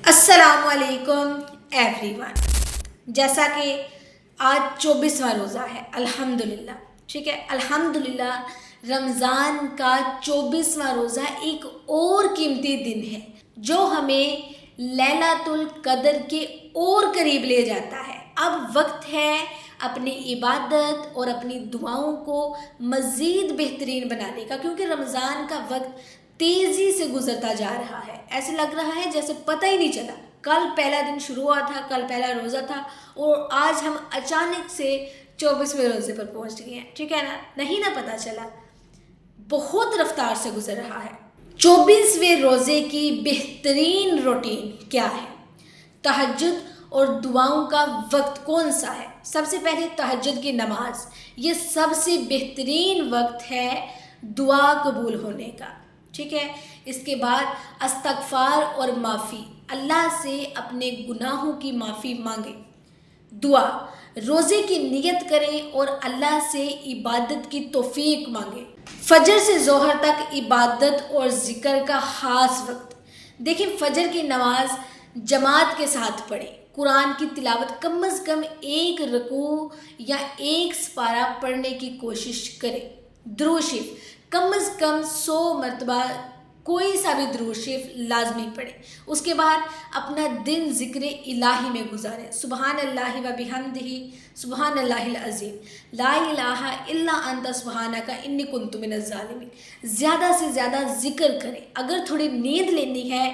السلام علیکم every one. جیسا کہ آج 24واں روزہ ہے الحمدللہ. ٹھیک ہے، الحمدللہ رمضان کا 24واں روزہ ایک اور قیمتی دن ہے جو ہمیں لیلۃ القدر کے اور قریب لے جاتا ہے. اب وقت ہے اپنی عبادت اور اپنی دعاؤں کو مزید بہترین بنانے کا، کیونکہ رمضان کا وقت تیزی سے گزرتا جا رہا ہے. ایسے لگ رہا ہے جیسے پتہ ہی نہیں چلا کل پہلا دن شروع ہوا تھا، کل پہلا روزہ تھا اور آج ہم اچانک سے 24ویں روزے پر پہنچ گئے ہیں. ٹھیک ہے نا، نہیں نا پتہ چلا، بہت رفتار سے گزر رہا ہے. 24ویں روزے کی بہترین روٹین کیا ہے؟ تہجد اور دعاؤں کا وقت کون سا ہے؟ سب سے پہلے تہجد کی نماز، یہ سب سے بہترین وقت ہے دعا قبول ہونے کا. ٹھیک ہے، اس کے بعد استغفار اور معافی، اللہ سے اپنے گناہوں کی معافی مانگیں. دعا، روزے کی نیت کریں اور اللہ سے عبادت کی توفیق مانگیں. فجر سے ظہر تک عبادت اور ذکر کا خاص وقت. دیکھیں، فجر کی نماز جماعت کے ساتھ پڑھیں. قرآن کی تلاوت کم از کم ایک رکوع یا ایک سپارہ پڑھنے کی کوشش کریں. درود شریف کم از کم 100 مرتبہ کوئی سا بھی درود شریف لازمی پڑھیں. اس کے بعد اپنا دن ذکر الہی میں گزاریں. سبحان اللہ و بحمدہ، سبحان اللہ العظیم، لا الہ الا انت سبحانک انی کنت من الظالمین. زیادہ سے زیادہ ذکر کریں. اگر تھوڑی نیند لینی ہے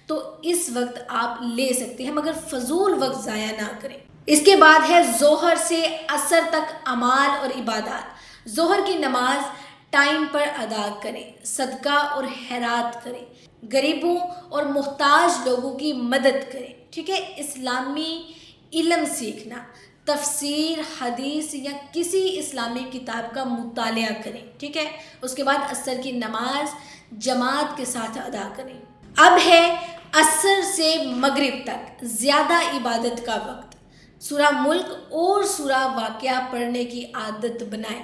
تو اس وقت آپ لے سکتے ہیں، مگر فضول وقت ضائع نہ کریں. اس کے بعد ہے ظہر سے عصر تک اعمال اور عبادات. ظہر کی نماز ٹائم پر ادا کریں، صدقہ اور خیرات کریں، غریبوں اور محتاج لوگوں کی مدد کریں. ٹھیک ہے، اسلامی علم سیکھنا، تفسیر، حدیث یا کسی اسلامی کتاب کا مطالعہ کریں. ٹھیک ہے، اس کے بعد عصر کی نماز جماعت کے ساتھ ادا کریں. اب ہے عصر سے مغرب تک زیادہ عبادت کا وقت. سورہ ملک اور سورہ واقعہ پڑھنے کی عادت بنائیں.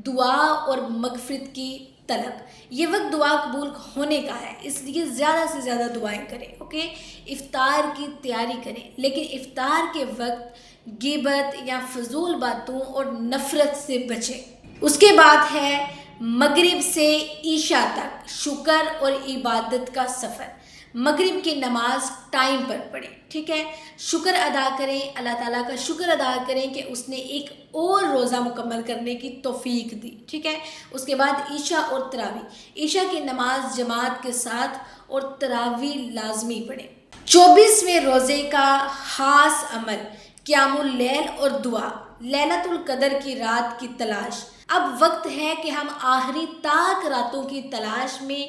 دعا اور مغفرت کی طلب، یہ وقت دعا قبول ہونے کا ہے، اس لیے زیادہ سے زیادہ دعائیں کریں. اوکے، افطار کی تیاری کریں، لیکن افطار کے وقت غیبت یا فضول باتوں اور نفرت سے بچیں. اس کے بعد ہے مغرب سے عشاء تک شکر اور عبادت کا سفر. مغرب کی نماز ٹائم پر پڑھیں. ٹھیک ہے، شکر ادا کریں، اللہ تعالیٰ کا شکر ادا کریں کہ اس نے ایک اور روزہ مکمل کرنے کی توفیق دی. ٹھیک ہے، اس کے بعد عشاء اور تراویح. عشاء کی نماز جماعت کے ساتھ اور تراویح لازمی پڑھیں. 24ویں روزے کا خاص عمل قیام اللیل اور دعا، لیلۃ القدر کی رات کی تلاش. اب وقت ہے کہ ہم آخری طاق راتوں کی تلاش میں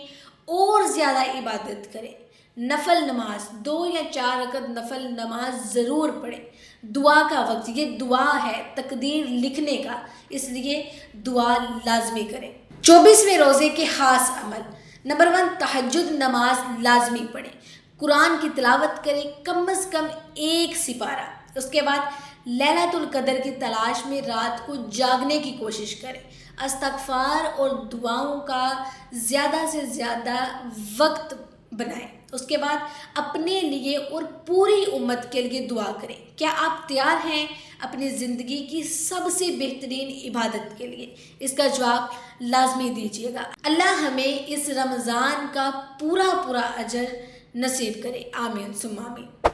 اور زیادہ عبادت کریں. نفل نماز 2 یا 4 رکعت نفل نماز ضرور پڑھیں. دعا کا وقت، یہ دعا ہے تقدیر لکھنے کا، اس لیے دعا لازمی کریں. 24ویں روزے کے خاص عمل. نمبر 1، تہجد نماز لازمی پڑھیں. قرآن کی تلاوت کریں، کم از کم ایک سپارہ. اس کے بعد لیلۃ القدر کی تلاش میں رات کو جاگنے کی کوشش کریں. استغفار اور دعاؤں کا زیادہ سے زیادہ وقت بنائیں. اس کے بعد اپنے لیے اور پوری امت کے لیے دعا کریں. کیا آپ تیار ہیں اپنی زندگی کی سب سے بہترین عبادت کے لیے؟ اس کا جواب لازمی دیجیے گا. اللہ ہمیں اس رمضان کا پورا اجر نصیب کرے. آمین ثم آمین.